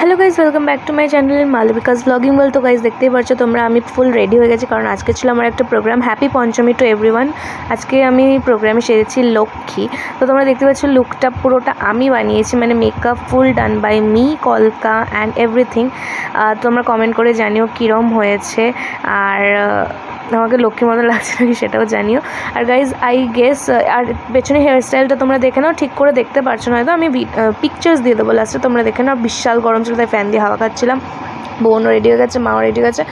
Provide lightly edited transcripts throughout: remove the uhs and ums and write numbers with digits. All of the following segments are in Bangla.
Hello guys, welcome back to my channel Malvika's blogging world. তো গাইজ দেখতেই পাচ্ছ তোমরা, আমি ফুল রেডি হয়ে গেছি কারণ আজকে ছিল আমার একটা programme. Happy Panchami to everyone. আজকে আমি প্রোগ্রামে সেরেছি লক্ষ্মী। তো তোমরা দেখতে পাচ্ছ লুকটা পুরোটা আমি বানিয়েছি, মানে makeup full done by me, কলকা অ্যান্ড এভরিথিং। তোমরা কমেন্ট করে জানিও কীরম হয়েছে, আর আমাকে লক্ষ্মী মতো লাগছে নাকি সেটাও জানিও। আর গাইজ আই গেস, আর পেছনে হেয়ার স্টাইলটা তোমরা দেখে নাও, ঠিক করে দেখতে পারছো না হয়তো, আমি পিকচার্স দিয়ে দেবো লাস্টে, তোমরা দেখে নাও। বিশাল গরম ছিল তাই ফ্যান দিয়ে হাওয়া খাচ্ছিলাম। বোনও রেডি হয়ে গেছে, মাও রেডি হয়ে গেছে,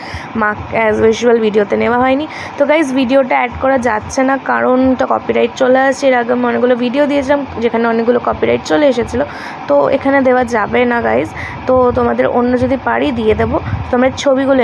মা অ্যাজ ইউজুয়াল ভিডিওতে নেওয়া হয়নি। তো গাইজ ভিডিওটা অ্যাড করা যাচ্ছে না কারণটা কপিরাইট চলে আসছে। এর আগে আমি অনেকগুলো ভিডিও দিয়েছিলাম যেখানে অনেকগুলো কপিরাইট চলে এসেছিলো, তো এখানে দেওয়া যাবে না গাইজ। তো তোমাদের অন্য যদি পারি দিয়ে দেবো। তোমরা ছবিগুলো